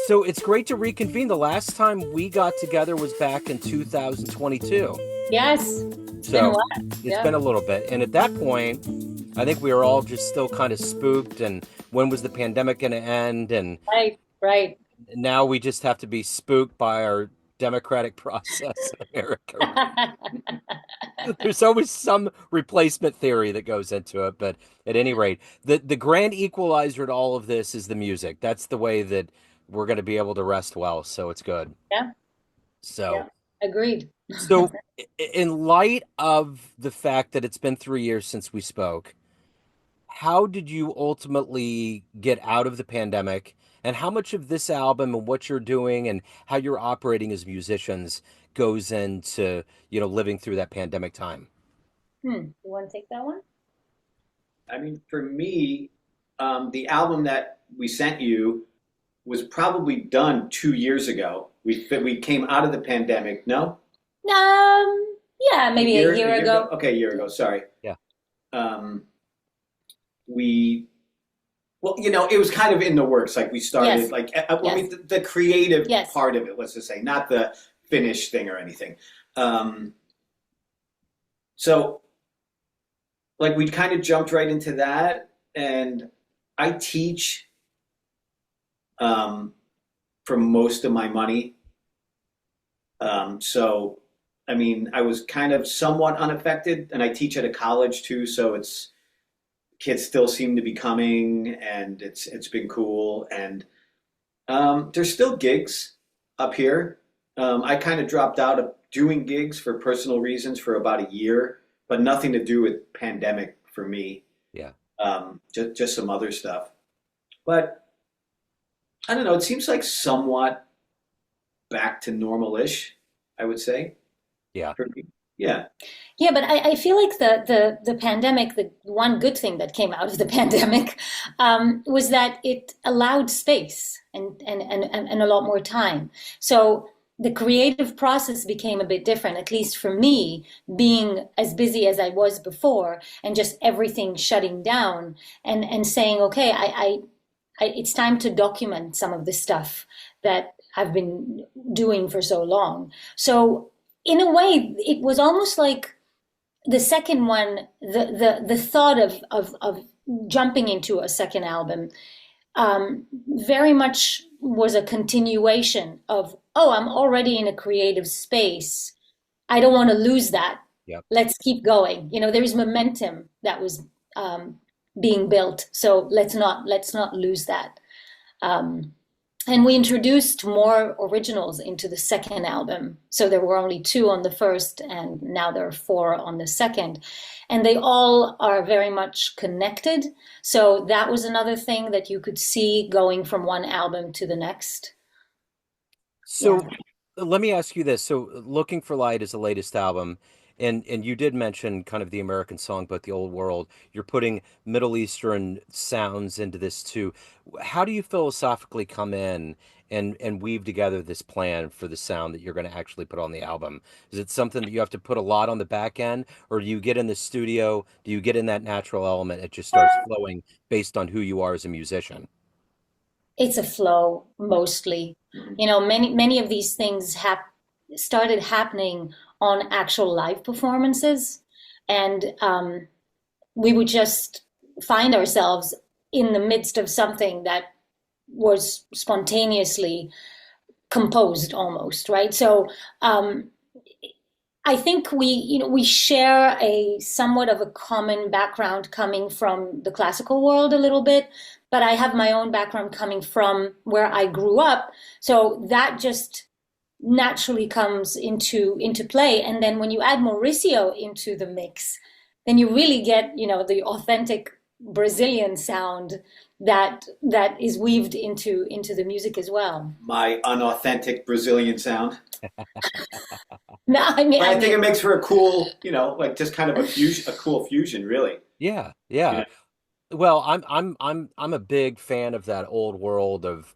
So it's great to reconvene. The last time we got together was back in 2022. Yes. So it's been a little bit. And at that point, I think we were all just still kind of spooked. And when was the pandemic going to end? And right. Now we just have to be spooked by our democratic process in America. There's always some replacement theory that goes into it. But at any rate, the grand equalizer to all of this is the music. That's the way that we're going to be able to rest well. So it's good. Yeah. So yeah. Agreed. So in light of the fact that it's been 3 years since we spoke, how did you ultimately get out of the pandemic, and how much of this album and what you're doing and how you're operating as musicians goes into, living through that pandemic time? You want to take that one? I mean, for me, the album that we sent you was probably done 2 years ago. We came out of the pandemic, no? Yeah, maybe a year ago. Okay, a year ago, sorry. Yeah. It was kind of in the works. Like we started, the creative part of it, let's just say, not the finished thing or anything. So, we kind of jumped right into that, and I teach for most of my money. So, I mean, I was kind of somewhat unaffected, and I teach at a college too, so kids still seem to be coming, and it's been cool. And there's still gigs up here. I kind of dropped out of doing gigs for personal reasons for about a year, but nothing to do with pandemic for me. Yeah. Just some other stuff. But I don't know, it seems like somewhat back to normal-ish, I would say. Yeah. For me. Yeah. Yeah, but I feel like the pandemic, the one good thing that came out of the pandemic was that it allowed space and a lot more time. So the creative process became a bit different, at least for me, being as busy as I was before and just everything shutting down and saying, okay, it's time to document some of the stuff that I've been doing for so long. So in a way, it was almost like the second one, the thought of jumping into a second album very much was a continuation of, I'm already in a creative space. I don't want to lose that. Yep. Let's keep going. There's momentum that was being built. So let's not lose that. And we introduced more originals into the second album. So there were only 2 on the first, and now there are 4 on the second. And they all are very much connected. So that was another thing that you could see going from one album to the next. So let me ask you this. So Looking for Light is the latest album. And you did mention kind of the American songbook, the old world. You're putting Middle Eastern sounds into this too. How do you philosophically come in and weave together this plan for the sound that you're going to actually put on the album? Is it something that you have to put a lot on the back end, or do you get in the studio? Do you get in that natural element? It just starts flowing based on who you are as a musician. It's a flow mostly. Many of these things started happening on actual live performances, and we would just find ourselves in the midst of something that was spontaneously composed almost, right? So I think we share a somewhat of a common background coming from the classical world a little bit, but I have my own background coming from where I grew up, so that just naturally comes into play. And then when you add Mauricio into the mix, then you really get the authentic Brazilian sound that is weaved into the music as well. My unauthentic Brazilian sound. No, I think it makes for a cool, just kind of a cool fusion, really. Yeah. Well, I'm a big fan of that old world of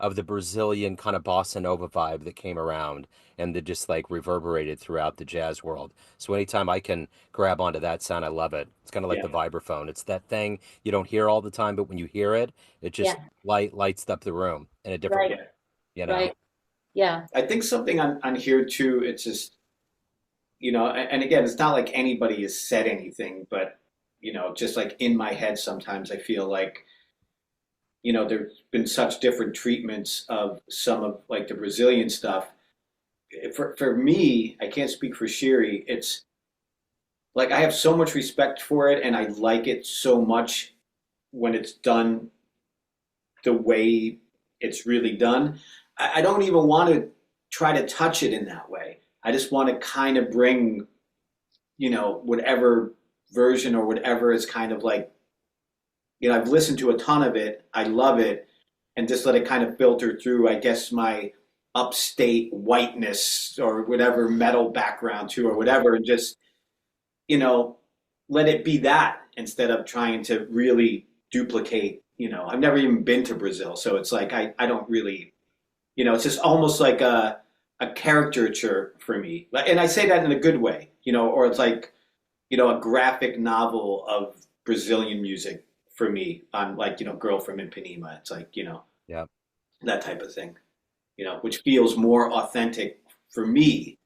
of the Brazilian kind of bossa nova vibe that came around and that just like reverberated throughout the jazz world. So anytime I can grab onto that sound, I love it. It's kind of like Yeah, the vibraphone. It's that thing you don't hear all the time, but when you hear it, it just Yeah. lights up the room in a different Right. way, yeah. you know? Right. Yeah. I think something on here too. It's just and again, it's not like anybody has said anything, but just like in my head, sometimes I feel like there's been such different treatments of some of like the Brazilian stuff. For me, I can't speak for Shiri. It's like I have so much respect for it, and I like it so much when it's done the way it's really done. I don't even want to try to touch it in that way. I just want to kind of bring, whatever version or whatever is kind of like, I've listened to a ton of it. I love it. And just let it kind of filter through, I guess, my upstate whiteness or whatever metal background too, or whatever, and just, let it be that instead of trying to really duplicate, I've never even been to Brazil. So it's like, I don't really, it's just almost like a caricature for me. And I say that in a good way, or it's like, a graphic novel of Brazilian music for me on like, Girl from Ipanema. It's like, Yeah. that type of thing, which feels more authentic for me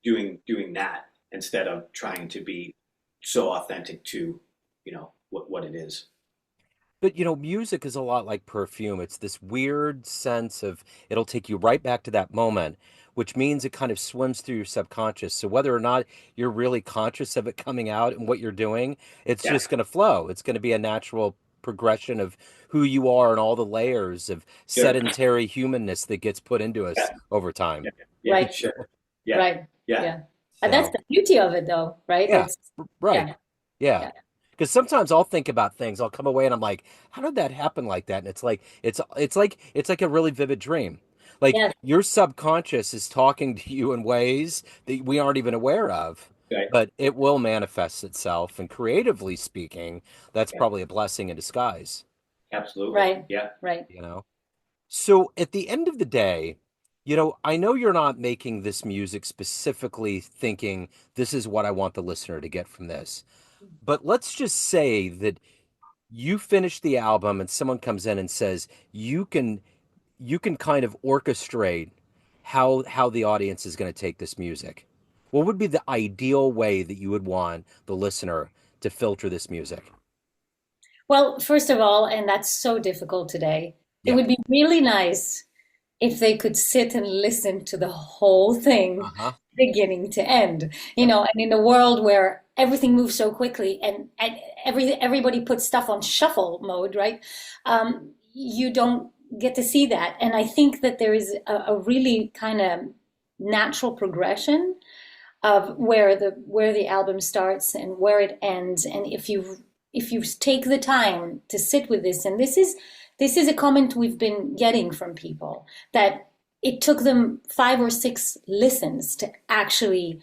doing that instead of trying to be so authentic to, what it is. But music is a lot like perfume. It's this weird sense of it'll take you right back to that moment, which means it kind of swims through your subconscious. So whether or not you're really conscious of it coming out and what you're doing, it's Yeah, just going to flow. It's going to be a natural progression of who you are and all the layers of sure. sedentary humanness that gets put into us Yeah, over time. yeah, yeah, Right. sure. Yeah, Right. yeah, Yeah. And that's So, the beauty of it, though, right? yeah, It's right. yeah. Yeah. Yeah. Because sometimes I'll think about things, I'll come away and I'm like, how did that happen like that? And it's like a really vivid dream. Like Yes. your subconscious is talking to you in ways that we aren't even aware of, right. but it will manifest itself. And creatively speaking, that's Yeah, probably a blessing in disguise, absolutely. Right. Yeah, Right. you know? So at the end of the day, I know you're not making this music specifically thinking this is what I want the listener to get from this. But let's just say that you finish the album and someone comes in and says you can kind of orchestrate how the audience is going to take this music. What would be the ideal way that you would want the listener to filter this music? Well, first of all, and that's so difficult today, it Yeah. would be really nice if they could sit and listen to the whole thing Uh-huh. beginning to end. Yep. And in a world where everything moves so quickly and everybody puts stuff on shuffle mode, right? You don't get to see that. And I think that there is a really kind of natural progression of where the album starts and where it ends. And if you take the time to sit with this, and this is a comment we've been getting from people, that it took them 5 or 6 listens to actually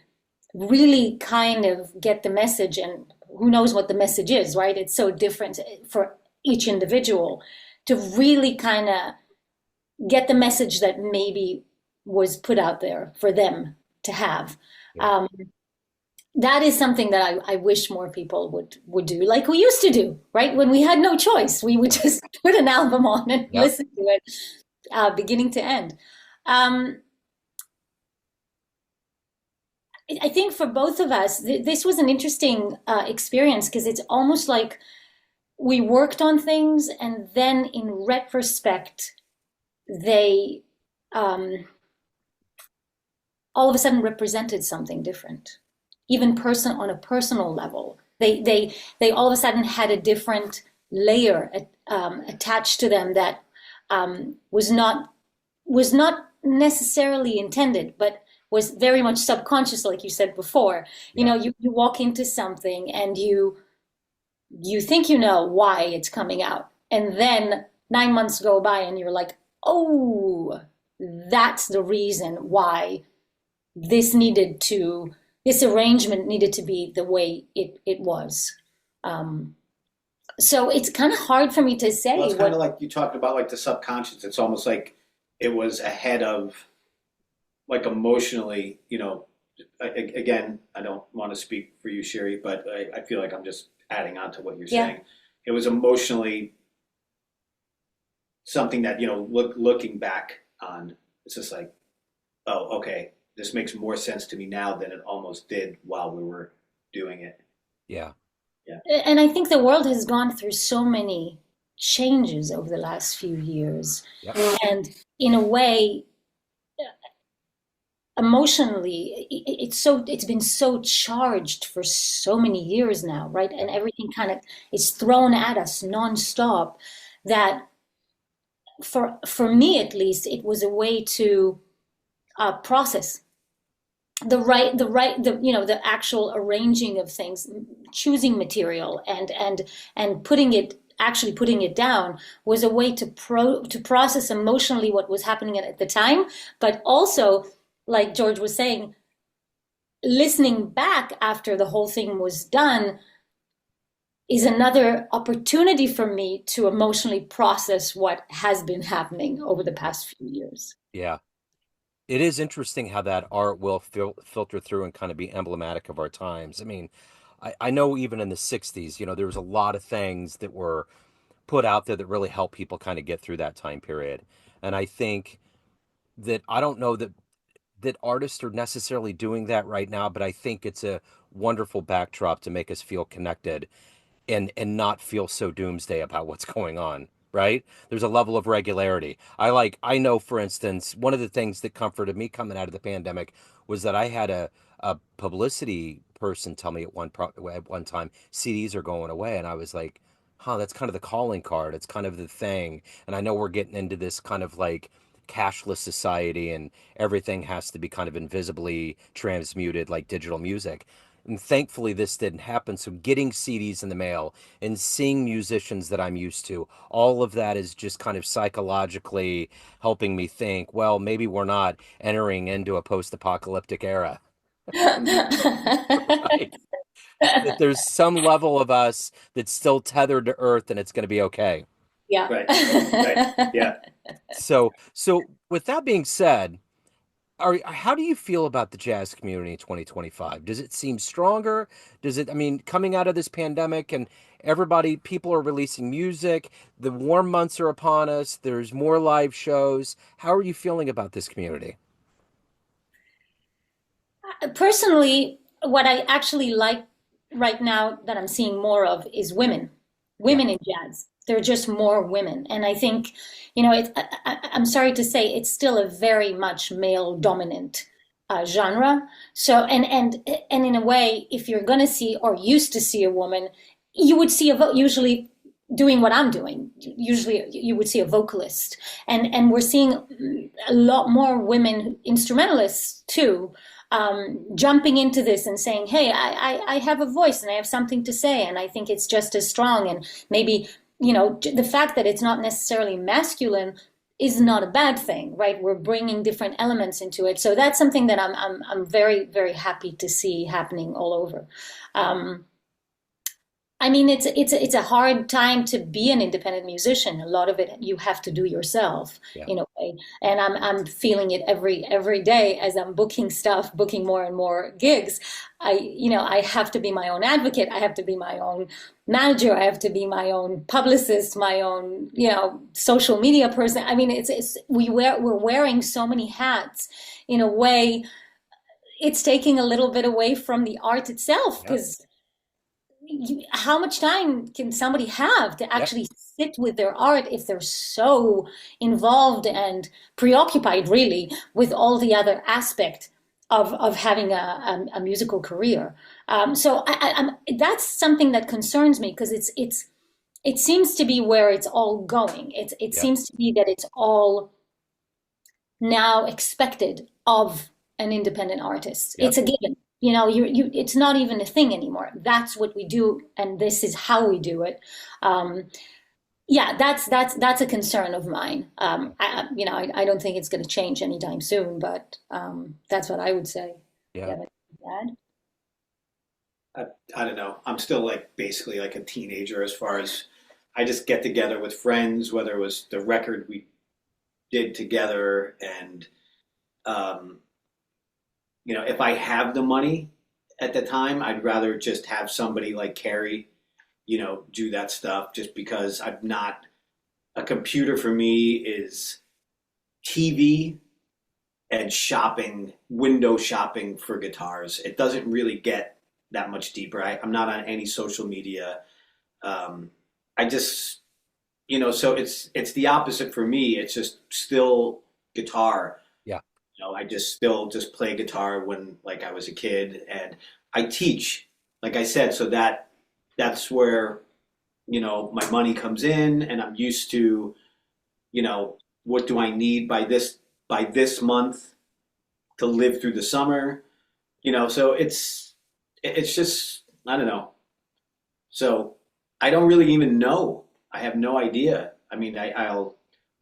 really kind of get the message, and who knows what the message is, right? It's so different for each individual to really kind of get the message that maybe was put out there for them to have. Yeah. That is something that I wish more people would do, like we used to do, right? When we had no choice, we would just put an album on and Yep. listen to it, beginning to end. Um, I think for both of us, this was an interesting experience because it's almost like we worked on things and then in retrospect, they all of a sudden represented something different, even on a personal level. They all of a sudden had a different layer attached to them that was not necessarily intended, but was very much subconscious, like you said before. Yeah. You walk into something and you think you know why it's coming out, and then 9 months go by and you're like, oh, that's the reason why this arrangement needed to be the way it was. So it's kind of hard for me to Well, say it's kind what. of like you talked about, like the subconscious. It's almost like it was ahead of, like emotionally, again, I don't want to speak for you, Shiri, but I feel like I'm just adding on to what you're Yeah. saying. It was emotionally something that, looking back on, it's just like, oh, okay, this makes more sense to me now than it almost did while we were doing it. Yeah. Yeah. And I think the world has gone through so many changes over the last few years. Yep. And in a way, emotionally, it's been so charged for so many years now, right? And everything kind of is thrown at us nonstop that for me at least, it was a way to process the actual arranging of things, choosing material and putting it down was a way to process emotionally what was happening at the time, but also, like George was saying, listening back after the whole thing was done is another opportunity for me to emotionally process what has been happening over the past few years. Yeah. It is interesting how that art will filter through and kind of be emblematic of our times. I mean, I know even in the 60s, there was a lot of things that were put out there that really helped people kind of get through that time period. And I think that I don't know that artists are necessarily doing that right now, but I think it's a wonderful backdrop to make us feel connected and not feel so doomsday about what's going on, right? There's a level of regularity. I know, for instance, one of the things that comforted me coming out of the pandemic was that I had a publicity person tell me at one time CDs are going away, and I was like, huh, that's kind of the calling card. It's kind of the thing. And I know we're getting into this kind of like cashless society and everything has to be kind of invisibly transmuted like digital music. And thankfully, this didn't happen. So, getting CDs in the mail and seeing musicians that I'm used to, all of that is just kind of psychologically helping me think, well, maybe we're not entering into a post apocalyptic era, right? That there's some level of us that's still tethered to Earth and it's going to be okay. Yeah. Right. Right. Yeah. So, with that being said, how do you feel about the jazz community in 2025? Does it seem stronger? I mean, coming out of this pandemic and people are releasing music, the warm months are upon us, there's more live shows. How are you feeling about this community? Personally, what I actually like right now that I'm seeing more of is Yeah, women in jazz. There are just more women, and I think, I'm sorry to say, it's still a very much male dominant genre. So, and in a way, if you're gonna see or used to see a woman, you would see usually doing what I'm doing. Usually, you would see a vocalist, and we're seeing a lot more women instrumentalists too, jumping into this and saying, hey, I have a voice and I have something to say. And I think it's just as strong. And maybe, the fact that it's not necessarily masculine is not a bad thing, right? We're bringing different elements into it. So that's something that I'm very, very happy to see happening all over. I mean, it's a hard time to be an independent musician. A lot of it you have to do yourself yeah, in a way, and I'm feeling it every day as I'm booking stuff, booking more and more gigs. I have to be my own advocate. I have to be my own manager. I have to be my own publicist, my own social media person. I mean, we're wearing so many hats in a way. It's taking a little bit away from the art itself yep, because how much time can somebody have to yep, actually sit with their art if they're so involved and preoccupied really with all the other aspect of having a musical career. So that's something that concerns me because it seems to be where it's all going. It yep, seems to be that it's all now expected of an independent artist. yep, It's a given. It's not even a thing anymore. That's what we do, and this is how we do it. Um, yeah, that's a concern of mine. I don't think it's going to change anytime soon, but that's what I would say. yeah. Yeah, that's bad. I, I don't know. I'm still like basically like a teenager as far as I just get together with friends, whether it was the record we did together, and um, if I have the money at the time, I'd rather just have somebody like Carrie, do that stuff just because I'm not a computer for me is TV and shopping, window shopping for guitars. It doesn't really get that much deeper. I'm not on any social media. I just, so it's the opposite for me. It's just still guitar. Yeah. I just still just play guitar when like I was a kid, and I teach, like I said, so that's where my money comes in, and I'm used to, what do I need by this month to live through the summer, so it's just I don't know. So I don't really even know. I have no idea. I mean, I'll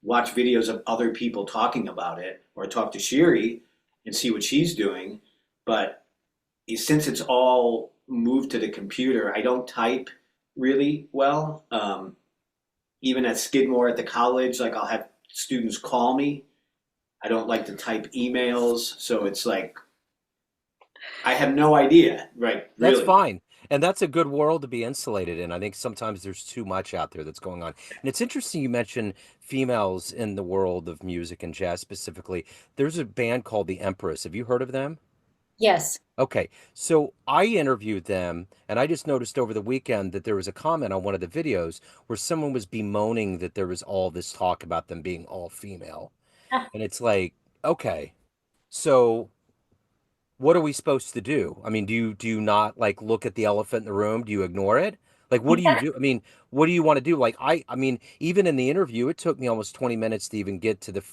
watch videos of other people talking about it or talk to Shiri and see what she's doing. But since it's all moved to the computer, I don't type really well. Even at Skidmore at the college, like I'll have students call me. I don't like to type emails. So it's like, I have no idea, right? That's Really. fine. And that's a good world to be insulated in. I think sometimes there's too much out there that's going on. And it's interesting you mentioned females in the world of music and jazz specifically. There's a band called The Empress. Have you heard of them? Yes. Okay. So I interviewed them, and I just noticed over the weekend that there was a comment on one of the videos where someone was bemoaning that there was all this talk about them being all female. Ah, And it's like, okay, so what are we supposed to do? I mean, do you not like look at the elephant in the room? Do you ignore it? Like, what do you do? I mean, what do you want to do? Like, I mean, even in the interview, it took me almost 20 minutes to even get to the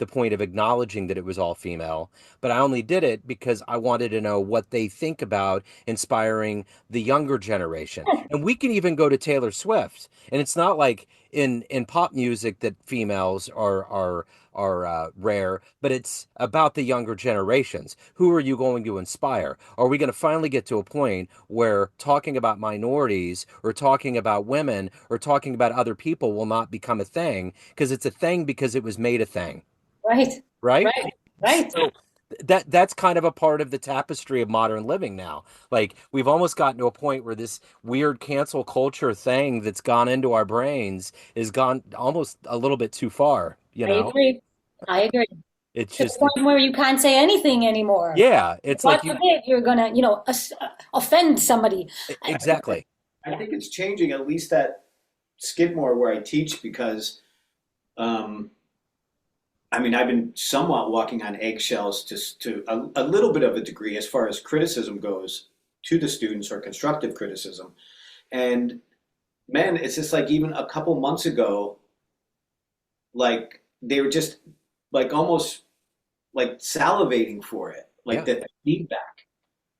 point of acknowledging that it was all female. But I only did it because I wanted to know what they think about inspiring the younger generation. And we can even go to Taylor Swift. And it's not like in pop music that females are rare, but it's about the younger generations. Who are you going to inspire? Are we going to finally get to a point where talking about minorities or talking about women or talking about other people will not become a thing because it's a thing because it was made a thing, right, right? right, right. So that's kind of a part of the tapestry of modern living now. Like we've almost gotten to a point where this weird cancel culture thing that's gone into our brains is gone almost a little bit too far, you I know? agree. I agree. It's To the just point where you can't say anything anymore. yeah, it's God like you forbid you're gonna, offend somebody. exactly. I Yeah. think it's changing, at least at Skidmore where I teach, because um, I mean, I've been somewhat walking on eggshells to a little bit of a degree as far as criticism goes to the students or constructive criticism. And man, it's just like even a couple months ago, like they were just like almost like salivating for it, like Yeah. that feedback.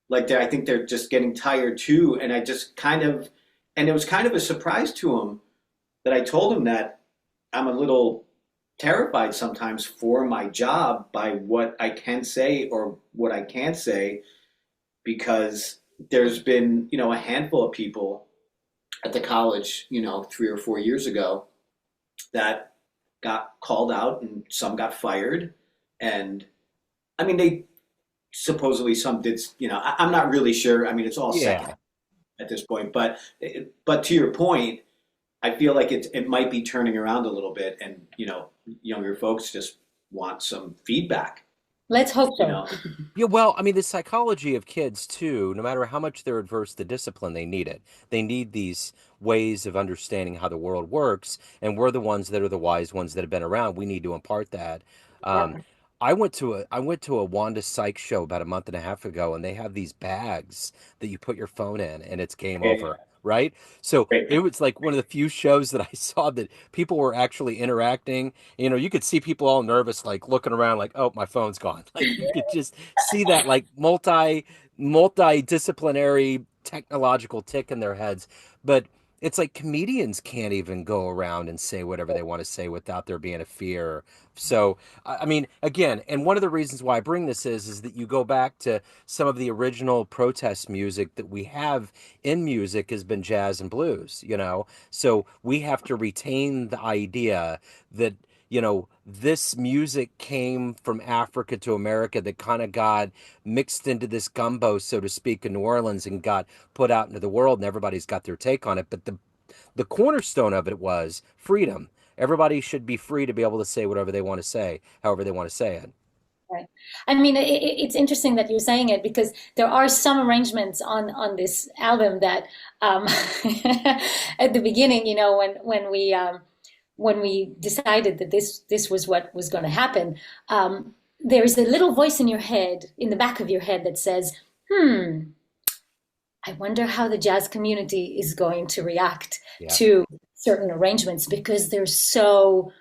Like I think they're just getting tired too. And I just kind of, and it was kind of a surprise to them that I told him that I'm a little terrified sometimes for my job by what I can say or what I can't say, because there's been, a handful of people at the college, 3 or 4 years ago that got called out and some got fired. And I mean, they supposedly some did, I'm not really sure. I mean, it's all second Yeah. at this point, but to your point, I feel like it might be turning around a little bit, and younger folks just want some feedback. Let's hope You so. know, Yeah, well, I mean, the psychology of kids too, no matter how much they're adverse to discipline, they need it. They need these ways of understanding how the world works, and we're the ones that are the wise ones that have been around. We need to impart that. Um, Yeah. I went to a Wanda Sykes show about a month and a half ago, and they have these bags that you put your phone in, and it's game yeah, over, right? So great. it was like one of the few shows that I saw that people were actually interacting. You could see people all nervous, like looking around, like, "Oh, my phone's gone." Like you could just see that like multidisciplinary technological tick in their heads. But It's like comedians can't even go around and say whatever they want to say without there being a fear. So, I mean, again, and one of the reasons why I bring this is that you go back to some of the original protest music that we have in music has been jazz and blues, you know? So we have to retain the idea that, you know, this music came from Africa to America that kind of got mixed into this gumbo, so to speak, in New Orleans and got put out into the world, and everybody's got their take on it. But the cornerstone of it was freedom. Everybody should be free to be able to say whatever they want to say, however they want to say it. Right. I mean, it's interesting that you're saying it because there are some arrangements on this album that at the beginning, you know, when we decided that this was what was going to happen, there's a little voice in your head, in the back of your head that says, I wonder how the jazz community is going to react to certain arrangements because they're so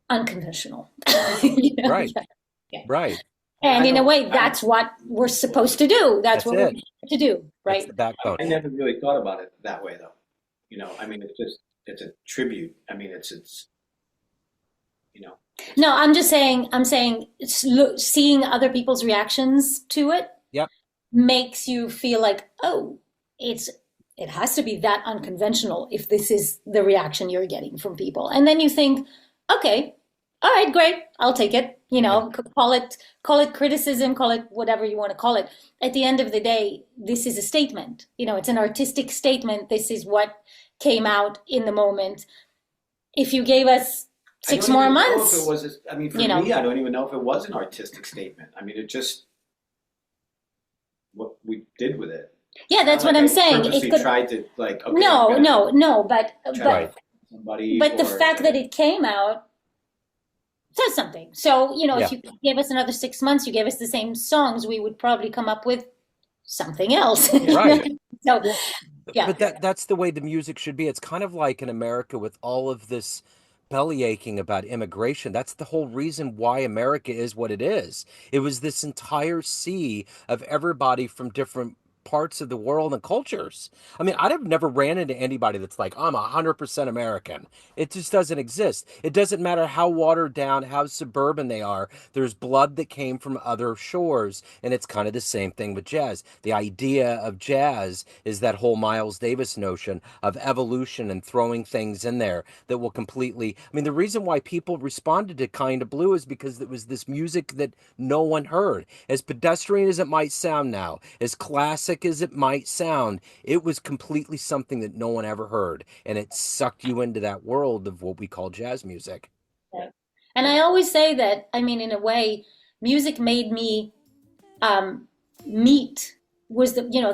unconventional. You know? Right. Yeah. Right. And in a way, that's what we're supposed to do. That's what we're to do, right? That's the backbone. I never really thought about it that way, though. You know, I mean, it's a tribute. I mean, it's you know. No, I'm saying seeing other people's reactions to it makes you feel like, oh, it has to be that unconventional if this is the reaction you're getting from people. And then you think, okay, all right, great, I'll take it. You know, call it criticism, call it whatever you want to call it. At the end of the day, this is a statement. You know, it's an artistic statement. This is what came out in the moment. If you gave us 6 more months, it was. I mean, for me, I don't even know if it was an artistic statement. I mean, it just what we did with it. Yeah, that's what I'm saying. It could tried to like. Okay, no, but somebody. But the fact that it came out says something. So, you know, if you gave us another 6 months, you gave us the same songs, we would probably come up with something else. Right. So, yeah. But that's the way the music should be. It's kind of like in America with all of this belly aching about immigration. That's the whole reason why America is what it is. It was this entire sea of everybody from different parts of the world and cultures. I mean, I'd have never ran into anybody that's like, I'm 100% American. It just doesn't exist. It doesn't matter how watered down, how suburban they are. There's blood that came from other shores. And it's kind of the same thing with jazz. The idea of jazz is that whole Miles Davis notion of evolution and throwing things in there that will completely, I mean, the reason why people responded to Kind of Blue is because it was this music that no one heard. As pedestrian as it might sound now, as classic as it might sound, it was completely something that no one ever heard, and it sucked you into that world of what we call jazz music. Right. And I always say that, I mean, in a way, music made me meet was the, you know,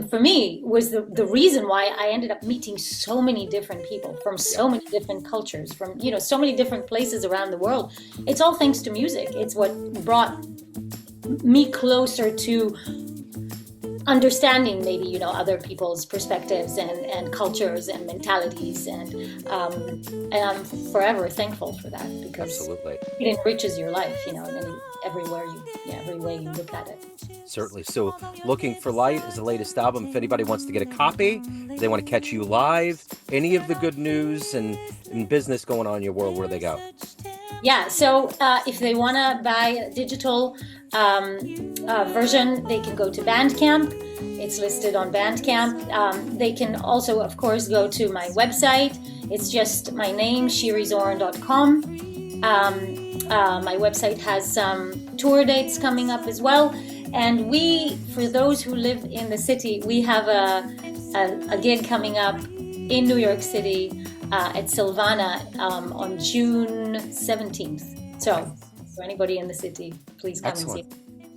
for me was the reason why I ended up meeting so many different people from so many different cultures, from, you know, so many different places around the world. It's all thanks to music. It's what brought me closer to understanding maybe, you know, other people's perspectives and cultures and mentalities, and I'm forever thankful for that, because Absolutely. It enriches your life, you know, and every way you look at it. Certainly. So Looking for Light is the latest album. If anybody wants to get a copy, if they want to catch you live, any of the good news and business going on in your world, where do they go? Yeah, so if they want to buy a digital version, they can go to Bandcamp. It's listed on Bandcamp. They can also, of course, go to my website. It's just my name, shirizorn.com. My website has some tour dates coming up as well. And for those who live in the city, we have a gig coming up in New York City at Silvana on June 17th. So for anybody in the city, please come and see it.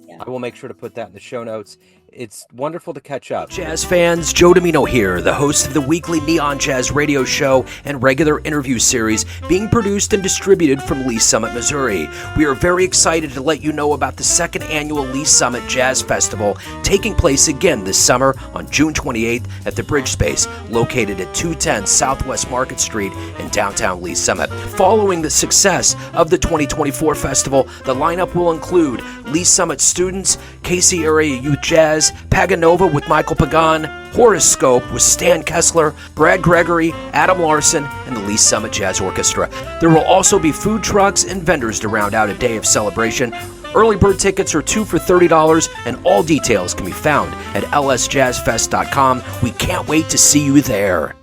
Yeah. I will make sure to put that in the show notes. It's wonderful to catch up. Jazz fans, Joe Domino here, the host of the weekly Neon Jazz radio show and regular interview series being produced and distributed from Lee Summit, Missouri. We are very excited to let you know about the second annual Lee Summit Jazz Festival taking place again this summer on June 28th at the Bridge Space, located at 210 Southwest Market Street in downtown Lee Summit. Following the success of the 2024 festival, the lineup will include Lee Summit students, KC Area Youth Jazz, Paganova with Michael Pagan, Horoscope with Stan Kessler, Brad Gregory, Adam Larson, and the Lee Summit Jazz Orchestra. There will also be food trucks and vendors to round out a day of celebration. Early bird tickets are 2 for $30, and all details can be found at lsjazzfest.com. We can't wait to see you there.